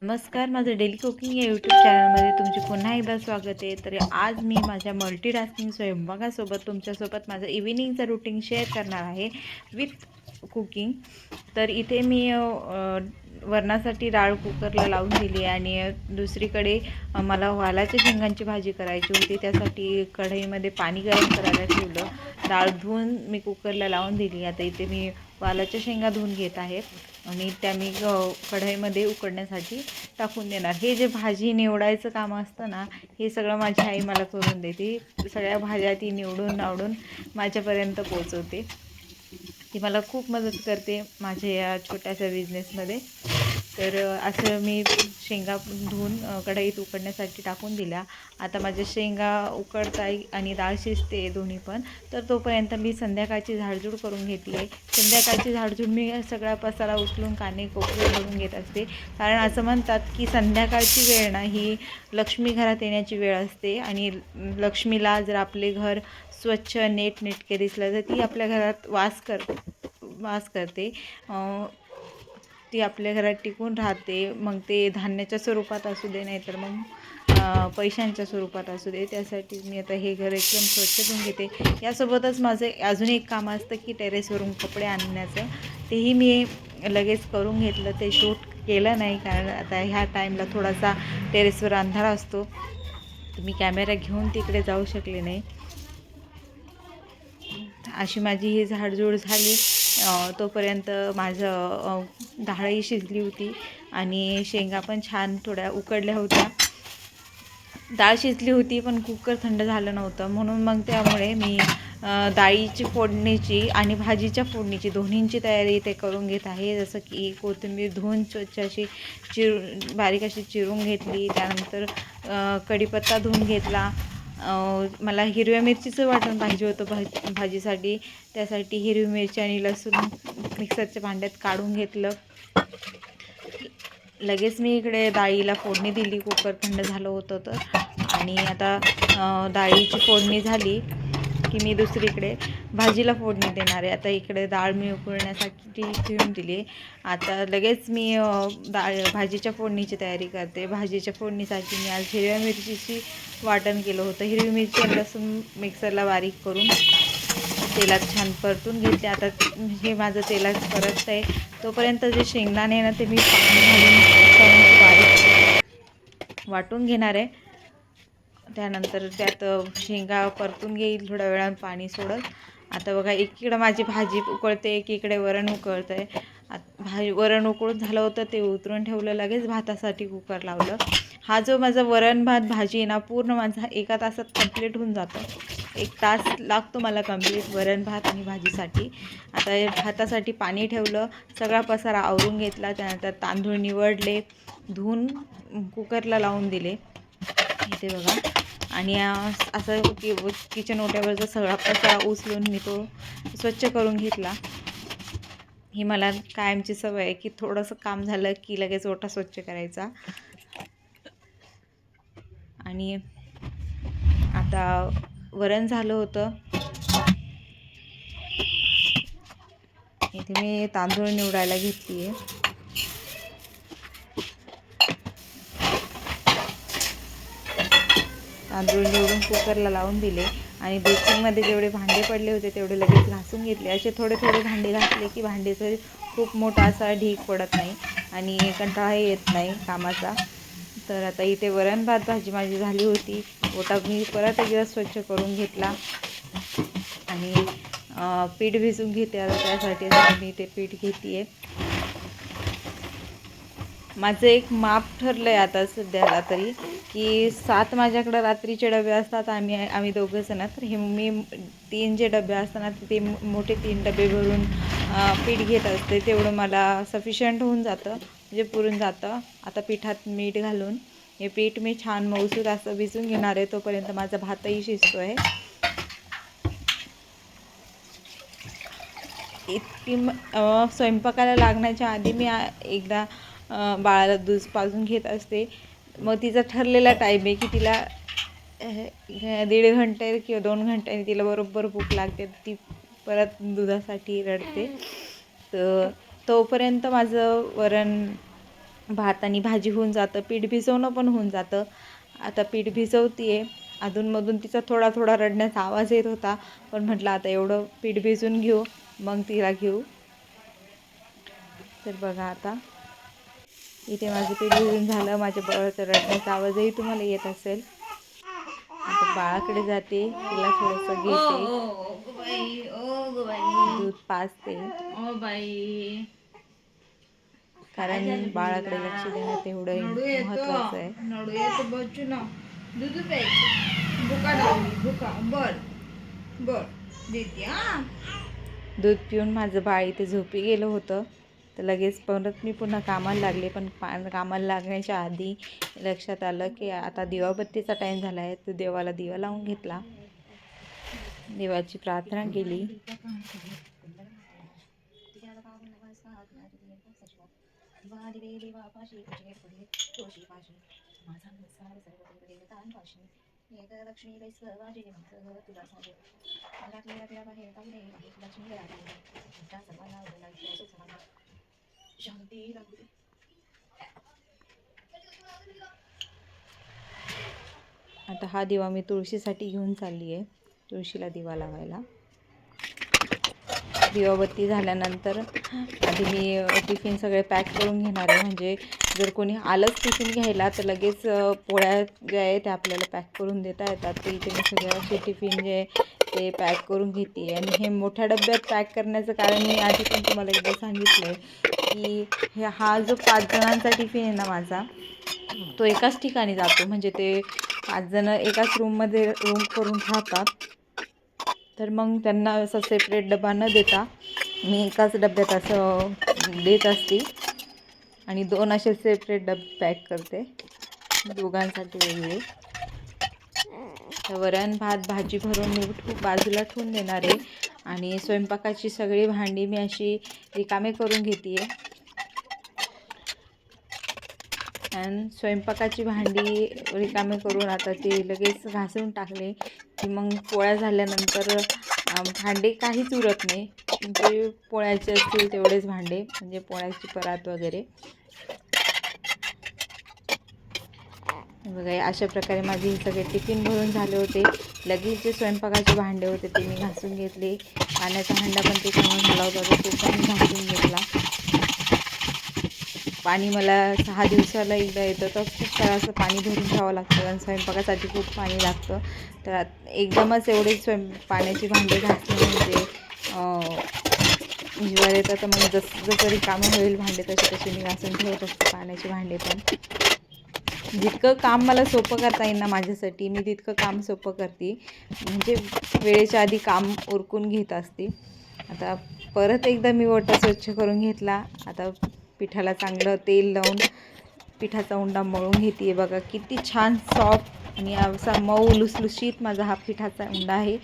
नमस्कार, माझं daily cooking या यूट्यूब चॅनलमध्ये तुमचे पुन्हा एकदा स्वागत आहे. तर आज मी माझ्या मल्टीटास्किंग स्वयंपाकासोबत तुमच्यासोबत माझं इव्हिनिंगचं रुटीन शेअर करणार आहे विथ कुकिंग. तर इथे मी वरणासाठी डाळ कुकरला लावून दिली आणि दुसरीकडे मला वालाच्या शेंगांची भाजी करायची होती. त्यासाठी कढईमध्ये पाणी गरम करायला ठेवलं. डाळ धुवून मी कुकरला लावून दिली. आता इथे मी वालाच्या शेंगा धुवून घेत आहे आणि त्या मी कढईमध्ये उकडण्यासाठी टाकून देणार. हे जे भाजी निवडायचं काम असतं ना, हे सगळं माझी आई मला करून देते. सगळ्या भाज्या ती निवडून माझ्यापर्यंत पोचवते. ती मला खूप मदत करते माझ्या या छोट्याशा बिझनेसमध्ये. तर असं मी शेंगा धुवून कढईत उकडण्यासाठी टाकून दिल्या. आता माझ्या शेंगा उकडताय आणि डाळ शिजते दोन्ही पण. तर तोपर्यंत मी संध्याकाळची झाडझूड करून घेतली. संध्याकाळची झाडझूड मी सगळा पसारा उचलून काने कोपरे भरून घेत असते. कारण असं म्हणतात की संध्याकाळची वेळ ना ही लक्ष्मी घरात येण्याची वेळ असते आणि लक्ष्मीला जर आपले घर स्वच्छ नीटनेटके दिसलं तर ती आपल्या घरात वास करते. ती आपल्या घरात टिकून राहते. मग ते धान्याच्या स्वरूपात असू दे, नाही तर मग पैशांच्या स्वरूपात असू दे. त्यासाठी मी आता हे घर एकदम स्वच्छ धुवून घेते. यासोबतच माझं अजून एक काम असतं की टेरेसवरून कपडे आणण्याचं. तेही मी लगेच करून घेतलं. ते शूट केलं नाही कारण आता ह्या टाईमला थोडासा टेरेसवर अंधार असतो. तर मी कॅमेरा घेऊन तिकडे जाऊ शकले नाही. अशी माझी ही झाडझूड झाली. तोपर्यंत माझं डाळही शिजली होती आणि शेंगा पण छान थोड्या उकडल्या होत्या. डाळ शिजली होती पण कुकर थंड झालं नव्हतं, म्हणून मग त्यामुळे मी डाळीची फोडणीची आणि भाजीच्या फोडणीची दोन्हींची तयारी इथे करून घेत आहे. जसं की कोथिंबीर धुवून स्वच्छ अशी बारीक अशी चिरून घेतली. त्यानंतर कढीपत्ता धुवून घेतला. मला हिरव्या मिरचीचं वाटण पाहिजे होतं भाजीसाठी. त्यासाठी हिरवी मिरची आणि लसूण मिक्सरच्या भांड्यात काढून घेतलं. लगेच मी इकडे डाळीला फोडणी दिली. कुकर थंड झालं होतं तर. आणि आता डाळीची फोडणी झाली की मी दुसरीकडे भाजीला फोडणी देणार आहे. आता इकडे डाळ मी उकळण्यासाठी ठेवून दिली. आता लगेच मी भाजीच्या फोडणीची तयारी करते. भाजीच्या फोडणीसाठी मी आज हिरव्या मिरचीची वाटण केलं होतं. हिरवी मिरची आणि लसूण मिक्सरला बारीक करून तेलात छान परतून घेतले. आता हे माझं तेलात परत आहे. तोपर्यंत जे शेंगदाणे ना ते मी पाणी घालून बारीक वाटून घेणार आहे. त्यानंतर त्यात शेंगा परतून घेईल थोड्या वेळानं पाणी सोडत. आता बघा, एकीकडं माझी भाजी उकळते, एकीकडे वरण उकळतं आहे. वरण उकळून झालं होतं ते उतरून ठेवलं. लगेच भातासाठी कुकर लावलं. हा जो माझा वरण भात भाजी आहे ना, पूर्ण माझा एका तासात कंप्लीट होऊन जातं. 1 तास लागतो मला कंप्लीट वरण भात आणि भाजीसाठी. आता भातासाठी पाणी ठेवलं. सगळा पसारा आवरून घेतला. त्यानंतर तांदूळ निवडले, धुवून कुकरला लावून दिले. इथे बघा. आणि असं किचन ओट्यावरचा सगळा पसारा उचलून मी तो स्वच्छ करून घेतला. ही मला कायमची सवय आहे की थोडंसं काम झालं की लगेच ओटा स्वच्छ करायचा. आणि आता वरण झालं होतं. इथे मी तांदूळ निवडायला घेतली आहे. तांदूळ निवडून कुकरला लावून दिले आणि बेसिनमध्ये जेवढे भांडे पडले होते तेवढे लगेच घासून घेतले. असे थोडे थोडे भांडे घासले की भांडेचं खूप मोठा असा ढीग पडत नाही आणि कंटाळाही येत नाही कामाचा. तर आता इथे वरण भात भाजी माझी झाली होती. ओटा मी परत एकदा स्वच्छ करून घेतला आणि पीठ भिजून घेते. आता त्यासाठी मी ते पीठ घेते आहे. माझं एक माप ठरलं आहे आता सध्याला तरी की 7 माझ्याकडं रात्रीचे डबे असतात. आम्ही दोघं जण. तर हे मी 3 जे डबे असतात ते मोठे 3 डबे भरून पीठ घेत असते. तेवढं मला सफिशियंट होऊन जातं, म्हणजे पुरून जातं. आता पिठात मीठ घालून हे पीठ मी छान मऊसूत असं भिजून घेणार आहे. तोपर्यंत माझा भातही शिजतो आहे. इतकी स्वयंपाकाला लागण्याच्या आधी मी एकदा बाळाला दूध पाजून घेत असते. मग तिचा ठरलेला टाईम आहे की तिला 1.5 घंटे किंवा 2 घंट्याने तिला बरोबर भूक लागते. ती परत दुधासाठी रडते. तर तोपर्यंत माझं वरण भात आणि भाजी होऊन जातं, पीठ भिजवणं पण होऊन जातं. आता पीठ भिजवते आहे. अधूनमधून तिचा थोडा थोडा रडण्याचा आवाज येत होता, पण म्हटलं आता एवढं पीठ भिजून घेऊ मग तिला घेऊ. तर बघा आता इथे माझं पीठ भिजून झालं. माझ्या बाळाचा रडण्याचा आवाजही तुम्हाला येत असेल. आता बाळाकडे जाते, तिला थोडंसं घेते, दूध पाजते, कारण बाळाकडे लक्ष देणं तेवढं महत्त्वाचं आहे. दूध पिऊन माझं बाळ इथे झोपी गेलं होतं. तर लगेच परत मी पुन्हा कामाला लागले. पण कामाला लागण्याच्या आधी लक्षात आलं की आता दिवाबत्तीचा टाईम झाला आहे. तर देवाला दिवा लावून घेतला, देवाची प्रार्थना केली. आता हा दिवा मी तुळशीसाठी घेऊन चालली आहे, तुळशीला दिवा लावायला. दिवाबत्ती झाल्यानंतर आधी मी टिफिन सगळे पॅक करून घेणार आहे. म्हणजे जर कोणी आलंच टिफिन घ्यायला तर लगेच पोळ्या ज्या आहे त्या आपल्याला पॅक करून देता येतात. तर इथे मी सगळे असे टिफिन जे ते पॅक करून घेते. आणि हे मोठ्या डब्यात पॅक करण्याचं कारण मी आधी पण तुम्हाला एकदा सांगितलं आहे की हा जो 5 जणांचा टिफिन आहे ना माझा, तो एकाच ठिकाणी जातो. म्हणजे ते 5 जण एकाच रूम करून राहतात. तर मग त्यांना असं सेपरेट डबा न देता मी एकाच डब्यात असं देत असते. आणि 2 असे सेपरेट डबे पॅक करते, दोघांसाठी वेगळे. तर वरण भात भाजी भरून मी बाजूला ठेवून देणार आहे. आणि स्वयंपाकाची सगळी भांडी मी अशी रिकामे करून घेते आहे. आणि स्वयंपाकाची भांडी रिकामे करून आता ते लगेच घासून टाकले की मग पोळ्या झाल्यानंतर भांडे काहीच उरत नाही. जे पोळ्याचे असतील तेवढेच भांडे, म्हणजे पोळ्याची परात वगैरे. बघा अशा प्रकारे माझे हे सगळे टिफिन भरून झाले होते. लगेच जे स्वयंपाकाचे भांडे होते ते मी घासून घेतले. पाण्याचा हंडा पण त्याच्यामुळे झाला होता तर तो पण घासून घेतला. पाणी मला 6 दिवसाला एकदा येतं, तर खूप सारं असं पाणी भरून ठेवावं लागतं आणि स्वयंपाकासाठी खूप पाणी लागतं. तर एकदमच एवढे पाण्याची भांडे घासणे म्हणजे जीवावर येतं. तर मग जसं रिकामं होईल भांडे तसे मी घासून ठेवत असते पाण्याची भांडे पण. जितकं काम मला सोपं करता येईल ना माझ्यासाठी, मी तितकं काम सोपं करते. म्हणजे वेळेच्या आधी काम उरकून घेत असते. आता परत एकदा मी ओटा स्वच्छ करून घेतला. आता पिठाला चांगलं तेल लावून पिठाचा उंडा मळून घेते आहे. बघा किती छान सॉफ्ट आणि असा मऊ लुसलुशीत माझा हा पिठाचा उंडा आहे.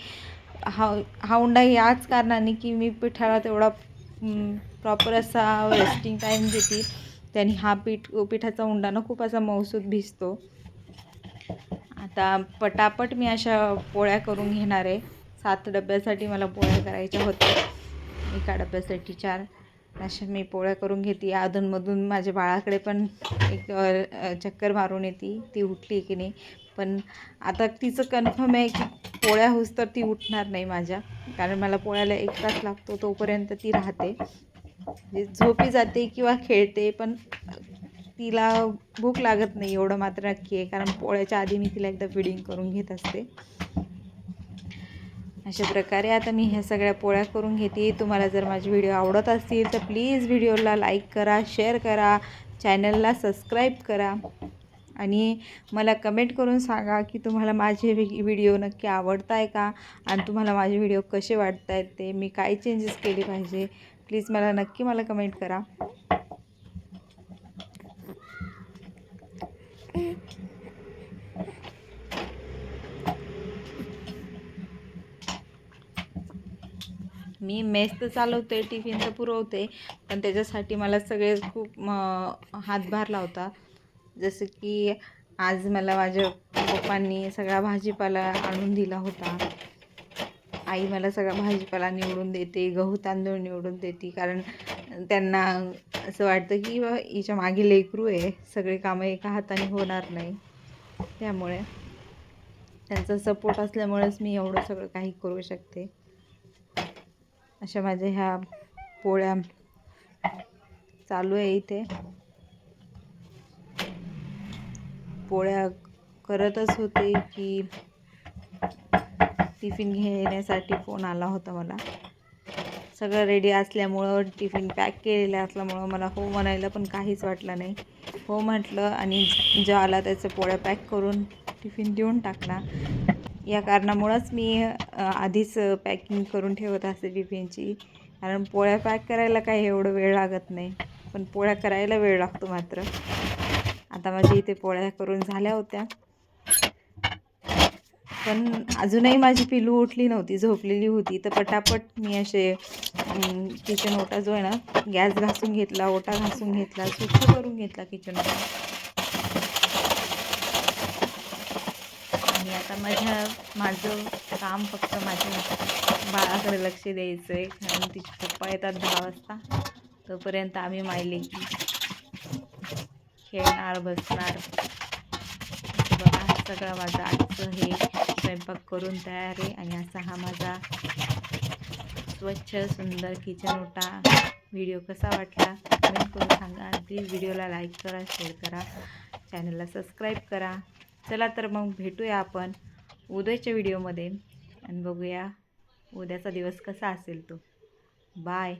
हा उंडा याच कारणाने की मी पिठाला तेवढा प्रॉपर असा रेस्टिंग टाईम देते. त्याने हा पिठाचा उंडा ना खूप असा मऊसूत भिजतो. आता पटापट मी अशा पोळ्या करून घेणार आहे. 7 डब्यासाठी मला पोळ्या करायच्या होत्या, एका डब्यासाठी 4. अशा मी पोळ्या करून घेते. अधूनमधून माझ्या बाळाकडे पण एक चक्कर मारून येते, ती उठली की नाही. पण आता तिचं कन्फर्म आहे की पोळ्या होऊस तर ती उठणार नाही माझ्या, कारण मला पोळ्याला 1 तास लागतो. तोपर्यंत ती राहते, म्हणजे झोपी जाते किंवा खेळते, पण तिला भूक लागत नाही एवढं मात्र नक्की आहे. कारण पोळ्याच्या आधी मी तिला एकदा फीडिंग करून घेत असते. अशा प्रकारे आता मी ह्या सगळ्या पोळ्या करून घेते. तुम्हाला जर माझे व्हिडिओ आवडत असतील तर प्लीज व्हिडिओला लाईक करा, शेअर करा, चॅनलला सबस्क्राईब करा. आणि मला कमेंट करून सांगा की तुम्हाला माझे व्हिडिओ नक्की आवडत आहे का, आणि तुम्हाला माझे व्हिडिओ कसे वाटत आहेत, ते मी काय चेंजेस केले पाहिजे. प्लीज मला कमेंट करा. मी मेस तर चालवते, टिफिन तर पुरवते, पण त्याच्यासाठी मला सगळे खूप हातभार लावतात. जसं की आज मला माझ्या पप्पांनी सगळा भाजीपाला आणून दिला होता. आई मला सगळा भाजीपाला निवडून देते, गहू तांदूळ निवडून देते, कारण त्यांना असं वाटतं की बा हिच्या मागे लेकरू आहे, सगळे कामं एका हाताने होणार नाही. त्यामुळे त्यांचा सपोर्ट असल्यामुळेच मी एवढं सगळं काही करू शकते. अशा माझ्या ह्या पोळ्या चालू आहे इथे. पोळ्या करतच होते की टिफिन घेण्यासाठी फोन आला होता मला. सगळं रेडी असल्यामुळं, टिफिन पॅक केलेलं असल्यामुळं मला हो म्हणायला पण काहीच वाटलं नाही. हो म्हटलं आणि जो आला त्याचं पोळ्या पॅक करून टिफिन देऊन टाकला. या कारणामुळंच मी आधीच पॅकिंग करून ठेवत असते टिफिनची. कारण पोळ्या पॅक करायला काही एवढं वेळ लागत नाही, पण पोळ्या करायला वेळ लागतो मात्र. आता माझ्या इथे पोळ्या करून झाल्या होत्या, पण अजूनही माझी पिलू उठली नव्हती, झोपलेली होती. तर पटापट मी असे किचन ओटा जो आहे ना, गॅस घासून घेतला, ओटा घासून घेतला, स्वच्छ करून घेतला किचन ओटा. आणि आता माझं काम फक्त माझ्या बाळाकडे लक्ष द्यायचं आहे, कारण तिचे पप्पा येतात 10 वाजता. तोपर्यंत आम्ही मायलेकी खेळणार, बसणार. बघा सगळं माझं आजचं हे स्वयंपाक करून तयार आहे. आणि असा हा माझा स्वच्छ सुंदर किचन ओटा. व्हिडिओ कसा वाटला कमेंट करून सांगा. आणि प्लीज व्हिडिओला लाईक करा, शेअर करा, चॅनलला सबस्क्राईब करा. चला तर मग भेटूया आपण उद्याच्या व्हिडिओमध्ये आणि बघूया उद्याचा दिवस कसा असेल तो. बाय.